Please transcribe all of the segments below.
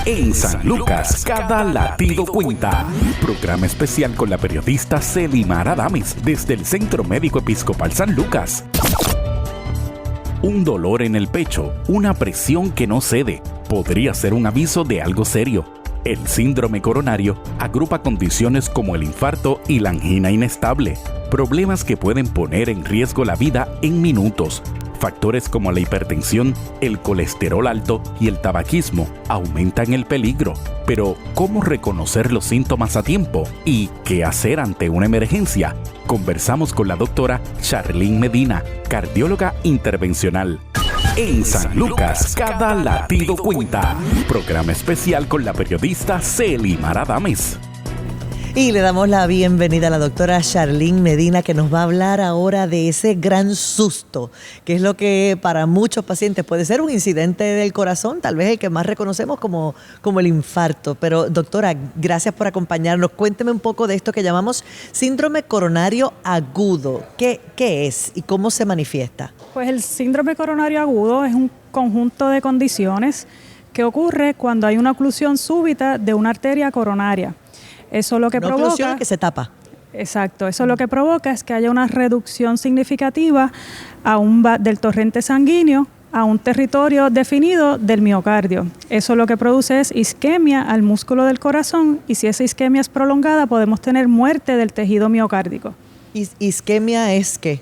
En San Lucas, cada latido cuenta. Programa especial con la periodista Celimar Adames desde el Centro Médico Episcopal San Lucas. Un dolor en el pecho, una presión que no cede, podría ser un aviso de algo serio. El síndrome coronario agrupa condiciones como el infarto y la angina inestable, problemas que pueden poner en riesgo la vida en minutos. Factores como la hipertensión, el colesterol alto y el tabaquismo aumentan el peligro. Pero, ¿cómo reconocer los síntomas a tiempo? ¿Y qué hacer ante una emergencia? Conversamos con la doctora Charlene Medina, cardióloga intervencional. En San Lucas, cada latido cuenta. Programa especial con la periodista Celimar Adames. Y le damos la bienvenida a la doctora Charlene Medina, que nos va a hablar ahora de ese gran susto, que es lo que para muchos pacientes puede ser un incidente del corazón, tal vez el que más reconocemos como el infarto. Pero doctora, gracias por acompañarnos. Cuénteme un poco de esto que llamamos síndrome coronario agudo. ¿Qué es y cómo se manifiesta? Pues el síndrome coronario agudo es un conjunto de condiciones que ocurre cuando hay una oclusión súbita de una arteria coronaria. Eso lo que provoca... Una oclusión que se tapa. Exacto. Eso lo que provoca es que haya una reducción significativa del torrente sanguíneo a un territorio definido del miocardio. Eso lo que produce es isquemia al músculo del corazón, y si esa isquemia es prolongada podemos tener muerte del tejido miocárdico. ¿Isquemia es qué?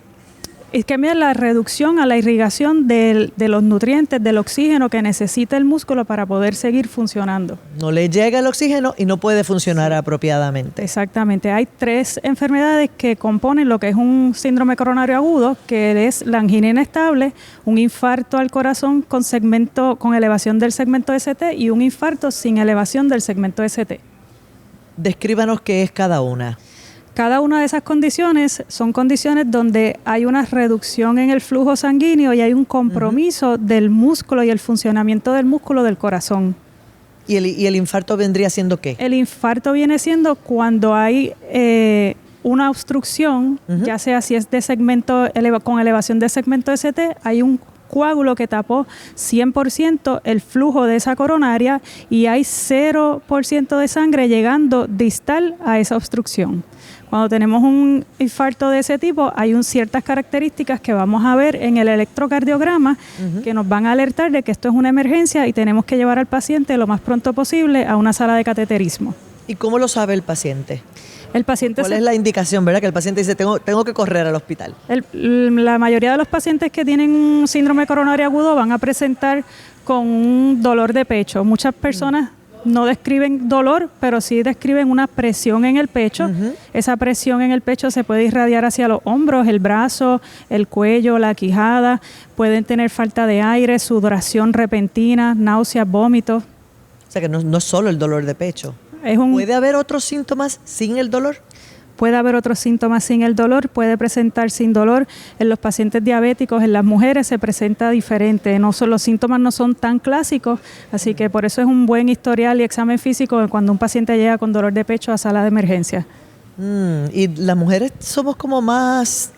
Isquemia es la reducción a la irrigación de los nutrientes, del oxígeno que necesita el músculo para poder seguir funcionando. No le llega el oxígeno y no puede funcionar apropiadamente. Exactamente. Hay 3 enfermedades que componen lo que es un síndrome coronario agudo, que es la angina inestable, un infarto al corazón con elevación del segmento ST y un infarto sin elevación del segmento ST. Descríbanos qué es cada una. Cada una de esas condiciones son condiciones donde hay una reducción en el flujo sanguíneo y hay un compromiso del músculo y el funcionamiento del músculo del corazón. ¿Y el infarto vendría siendo qué? El infarto viene siendo cuando hay una obstrucción, ya sea si es de segmento con elevación de segmento ST, hay un coágulo que tapó 100% el flujo de esa coronaria y hay 0% de sangre llegando distal a esa obstrucción. Cuando tenemos un infarto de ese tipo, hay ciertas características que vamos a ver en el electrocardiograma que nos van a alertar de que esto es una emergencia y tenemos que llevar al paciente lo más pronto posible a una sala de cateterismo. ¿Y cómo lo sabe el paciente? ¿Cuál es la indicación, verdad? Que el paciente dice, tengo que correr al hospital. La mayoría de los pacientes que tienen un síndrome coronario agudo van a presentar con un dolor de pecho. Muchas personas no describen dolor, pero sí describen una presión en el pecho. Esa presión en el pecho se puede irradiar hacia los hombros, el brazo, el cuello, la quijada. Pueden tener falta de aire, sudoración repentina, náuseas, vómitos. O sea que no es solo el dolor de pecho. ¿Puede haber otros síntomas sin el dolor? Puede haber otros síntomas sin el dolor, puede presentar sin dolor. En los pacientes diabéticos, en las mujeres se presenta diferente. Los síntomas no son tan clásicos, así que por eso es un buen historial y examen físico cuando un paciente llega con dolor de pecho a sala de emergencia. Y las mujeres somos como más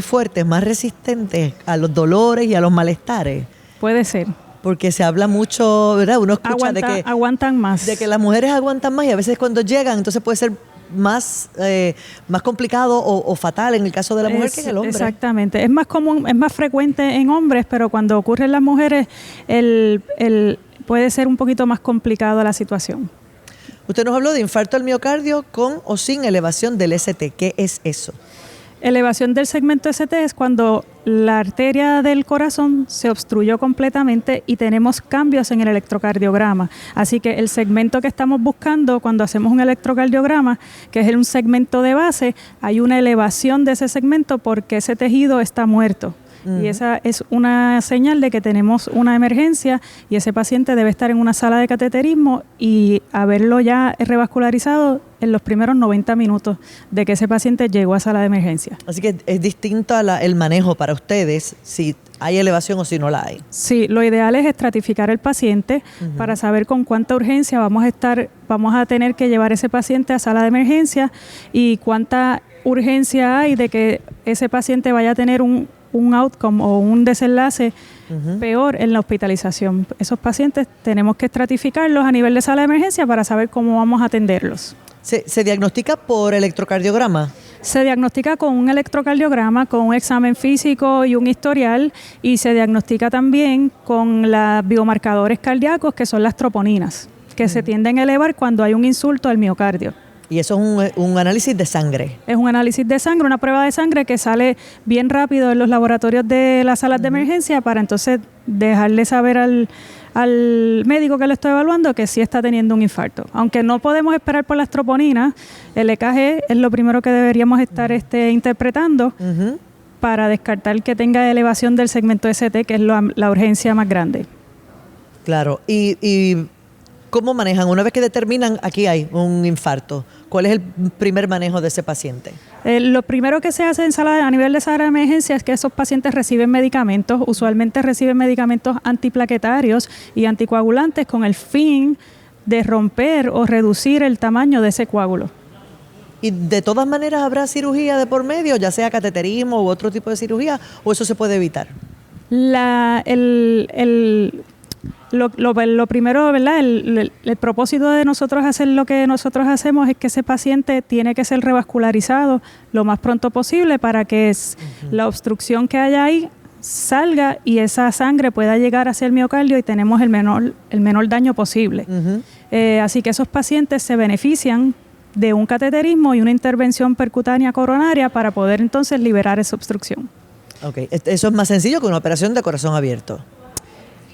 fuertes, más resistentes a los dolores y a los malestares. Puede ser. Porque se habla mucho, ¿verdad? Uno escucha aguantan más. De que las mujeres aguantan más y a veces cuando llegan, entonces puede ser más complicado o fatal en el caso de la mujer que en el hombre. Exactamente. Es más común, es más frecuente en hombres, pero cuando ocurre en las mujeres, puede ser un poquito más complicado la situación. Usted nos habló de infarto al miocardio con o sin elevación del ST. ¿Qué es eso? Elevación del segmento ST es cuando la arteria del corazón se obstruyó completamente y tenemos cambios en el electrocardiograma. Así que el segmento que estamos buscando cuando hacemos un electrocardiograma, que es un segmento de base, hay una elevación de ese segmento porque ese tejido está muerto. Y esa es una señal de que tenemos una emergencia y ese paciente debe estar en una sala de cateterismo y haberlo ya revascularizado en los primeros 90 minutos de que ese paciente llegó a sala de emergencia. Así que es distinto el manejo para ustedes si hay elevación o si no la hay. Sí, lo ideal es estratificar el paciente para saber con cuánta urgencia vamos a tener que llevar ese paciente a sala de emergencia y cuánta urgencia hay de que ese paciente vaya a tener un outcome o un desenlace peor en la hospitalización. Esos pacientes tenemos que estratificarlos a nivel de sala de emergencia para saber cómo vamos a atenderlos. ¿Se diagnostica por electrocardiograma? Se diagnostica con un electrocardiograma, con un examen físico y un historial, y se diagnostica también con los biomarcadores cardíacos, que son las troponinas, que se tienden a elevar cuando hay un insulto al miocardio. Y eso es un análisis de sangre. Es un análisis de sangre, una prueba de sangre que sale bien rápido en los laboratorios de las salas de emergencia para entonces dejarle saber al médico que lo está evaluando que sí está teniendo un infarto. Aunque no podemos esperar por las troponinas, el EKG es lo primero que deberíamos estar interpretando para descartar que tenga elevación del segmento ST, que es la urgencia más grande. Claro. Y ¿cómo manejan? Una vez que determinan, aquí hay un infarto, ¿cuál es el primer manejo de ese paciente? Lo primero que se hace a nivel de sala de emergencia es que esos pacientes reciben medicamentos, usualmente reciben medicamentos antiplaquetarios y anticoagulantes con el fin de romper o reducir el tamaño de ese coágulo. ¿Y de todas maneras habrá cirugía de por medio, ya sea cateterismo u otro tipo de cirugía, o eso se puede evitar? Lo primero, ¿verdad? El propósito de nosotros hacer lo que nosotros hacemos es que ese paciente tiene que ser revascularizado lo más pronto posible para que la obstrucción que haya ahí salga y esa sangre pueda llegar hacia el miocardio y tenemos el menor daño posible. Así que esos pacientes se benefician de un cateterismo y una intervención percutánea coronaria para poder entonces liberar esa obstrucción. Okay. Eso es más sencillo que una operación de corazón abierto.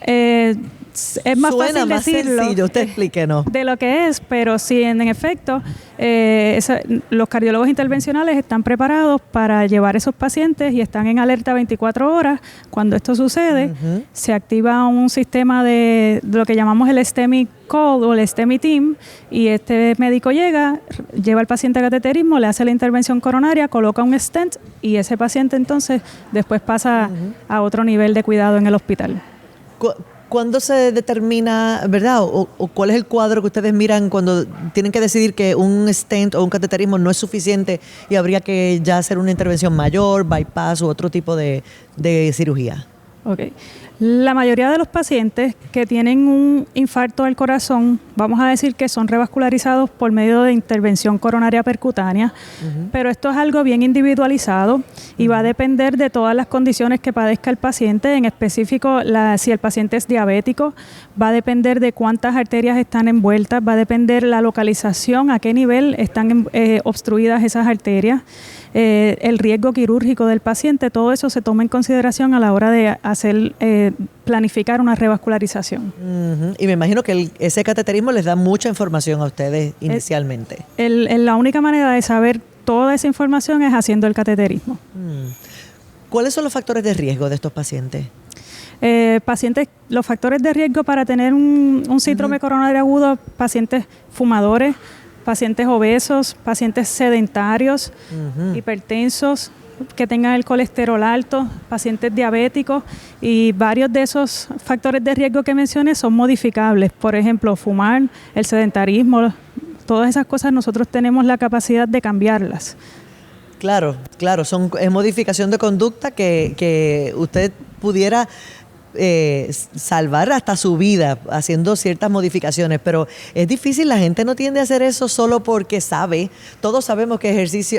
Es más Suena fácil más decirlo sencillo, usted explíquenos. De lo que es, pero sí, en efecto, los cardiólogos intervencionales están preparados para llevar esos pacientes y están en alerta 24 horas. Cuando esto sucede, se activa un sistema de lo que llamamos el STEMI Call o el STEMI Team, y este médico lleva al paciente a cateterismo, le hace la intervención coronaria, coloca un stent y ese paciente entonces después pasa a otro nivel de cuidado en el hospital. ¿Cuándo se determina, verdad, o cuál es el cuadro que ustedes miran cuando tienen que decidir que un stent o un cateterismo no es suficiente y habría que ya hacer una intervención mayor, bypass u otro tipo de cirugía? Okay. La mayoría de los pacientes que tienen un infarto al corazón, vamos a decir que son revascularizados por medio de intervención coronaria percutánea, pero esto es algo bien individualizado y va a depender de todas las condiciones que padezca el paciente, en específico si el paciente es diabético, va a depender de cuántas arterias están envueltas, va a depender la localización, a qué nivel están obstruidas esas arterias. El riesgo quirúrgico del paciente, todo eso se toma en consideración a la hora de planificar una revascularización. Y me imagino que ese cateterismo les da mucha información a ustedes inicialmente. La única manera de saber toda esa información es haciendo el cateterismo. ¿Cuáles son los factores de riesgo de estos pacientes? Los factores de riesgo para tener un síndrome coronario agudo, pacientes fumadores, pacientes obesos, pacientes sedentarios, hipertensos, que tengan el colesterol alto, pacientes diabéticos, y varios de esos factores de riesgo que mencioné son modificables. Por ejemplo, fumar, el sedentarismo, todas esas cosas nosotros tenemos la capacidad de cambiarlas. Claro, es modificación de conducta que usted pudiera salvar hasta su vida haciendo ciertas modificaciones, pero es difícil, la gente no tiende a hacer eso solo porque sabe. Todos sabemos que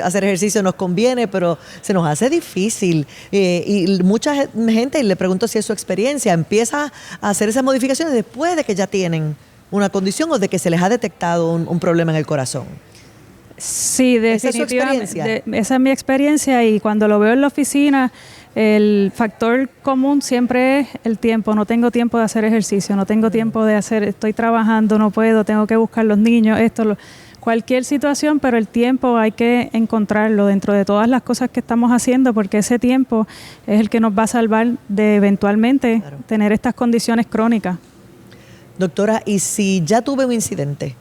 hacer ejercicio nos conviene, pero se nos hace difícil, y mucha gente, y le pregunto si es su experiencia, empieza a hacer esas modificaciones después de que ya tienen una condición o de que se les ha detectado un problema en el corazón. Sí, definitivamente. Esa es mi experiencia, y cuando lo veo en la oficina, el factor común siempre es el tiempo. No tengo tiempo de hacer ejercicio, no tengo tiempo de estoy trabajando, no puedo, tengo que buscar los niños, cualquier situación, pero el tiempo hay que encontrarlo dentro de todas las cosas que estamos haciendo, porque ese tiempo es el que nos va a salvar de eventualmente tener estas condiciones crónicas. Doctora, ¿y si ya tuve un incidente?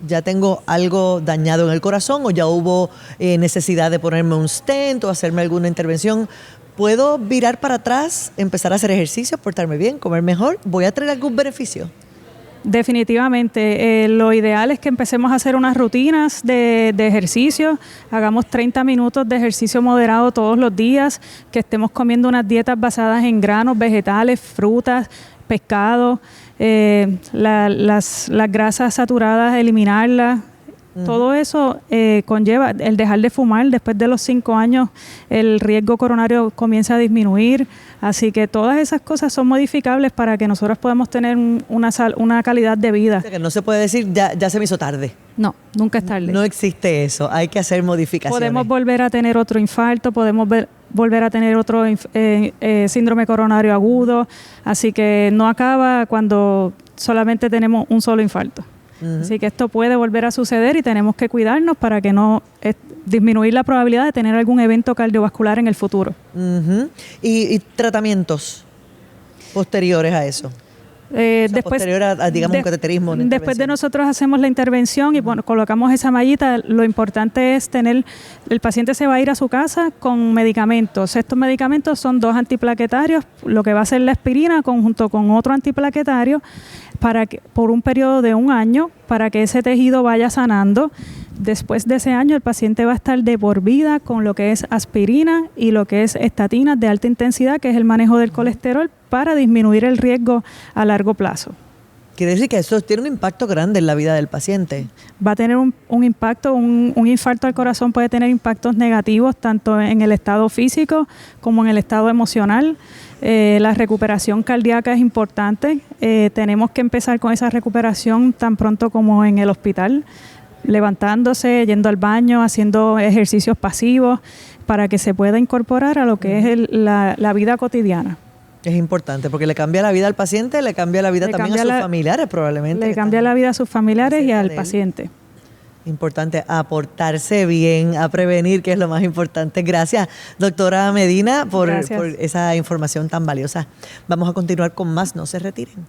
¿Ya tengo algo dañado en el corazón o ya hubo necesidad de ponerme un stent o hacerme alguna intervención? ¿Puedo virar para atrás, empezar a hacer ejercicio, portarme bien, comer mejor? ¿Voy a tener algún beneficio? Definitivamente. Lo ideal es que empecemos a hacer unas rutinas de ejercicio, hagamos 30 minutos de ejercicio moderado todos los días, que estemos comiendo unas dietas basadas en granos, vegetales, frutas, pescado, las grasas saturadas, eliminarlas. Todo eso conlleva el dejar de fumar. Después de los 5 años el riesgo coronario comienza a disminuir, así que todas esas cosas son modificables para que nosotros podamos tener una calidad de vida. O sea, que no se puede decir ya se me hizo tarde. No, nunca es tarde. No existe eso, hay que hacer modificaciones. Podemos volver a tener otro infarto, podemos volver a tener otro síndrome coronario agudo, así que no acaba cuando solamente tenemos un solo infarto. Así que esto puede volver a suceder y tenemos que cuidarnos para que no disminuir la probabilidad de tener algún evento cardiovascular en el futuro. ¿Y tratamientos posteriores a eso? Posterior a, digamos, un cateterismo. Después de nosotros hacemos la intervención y colocamos esa mallita, lo importante es el paciente se va a ir a su casa con medicamentos. Estos medicamentos son 2 antiplaquetarios, lo que va a ser la aspirina junto con otro antiplaquetario por un periodo de 1 año para que ese tejido vaya sanando. Después de ese año el paciente va a estar de por vida con lo que es aspirina y lo que es estatinas de alta intensidad, que es el manejo del colesterol para disminuir el riesgo a largo plazo. Quiere decir que eso tiene un impacto grande en la vida del paciente. Va a tener un impacto, un infarto al corazón puede tener impactos negativos tanto en el estado físico como en el estado emocional. La recuperación cardíaca es importante. Tenemos que empezar con esa recuperación tan pronto como en el hospital, levantándose, yendo al baño, haciendo ejercicios pasivos para que se pueda incorporar a lo que es la vida cotidiana. Es importante porque le cambia la vida al paciente, le cambia la vida también a sus familiares probablemente. Le cambia la vida a sus familiares y al paciente. Importante aportarse bien, a prevenir, que es lo más importante. Gracias, doctora Medina, por esa información tan valiosa. Vamos a continuar con más, no se retiren.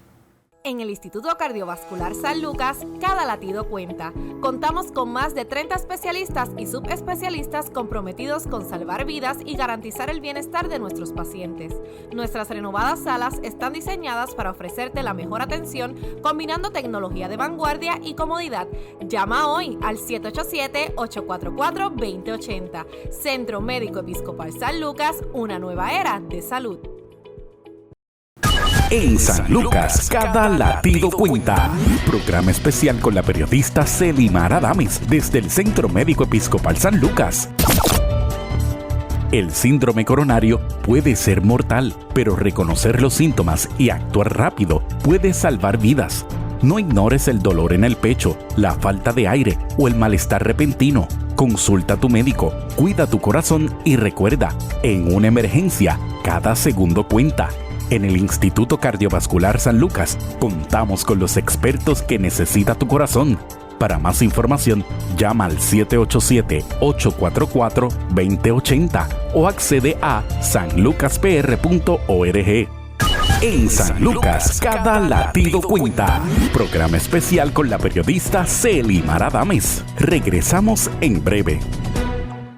En el Instituto Cardiovascular San Lucas, cada latido cuenta. Contamos con más de 30 especialistas y subespecialistas comprometidos con salvar vidas y garantizar el bienestar de nuestros pacientes. Nuestras renovadas salas están diseñadas para ofrecerte la mejor atención, combinando tecnología de vanguardia y comodidad. Llama hoy al 787-844-2080. Centro Médico Episcopal San Lucas, una nueva era de salud. En San Lucas, cada latido cuenta. Programa especial con la periodista Selimar Adames desde el Centro Médico Episcopal San Lucas. El síndrome coronario puede ser mortal, pero reconocer los síntomas y actuar rápido puede salvar vidas. No ignores el dolor en el pecho, la falta de aire o el malestar repentino. Consulta a tu médico, cuida tu corazón y recuerda, en una emergencia, cada segundo cuenta. En el Instituto Cardiovascular San Lucas contamos con los expertos que necesita tu corazón. Para más información, llama al 787-844-2080 o accede a sanlucaspr.org. En San Lucas, cada latido cuenta. Programa especial con la periodista Selimar Adames. Regresamos en breve.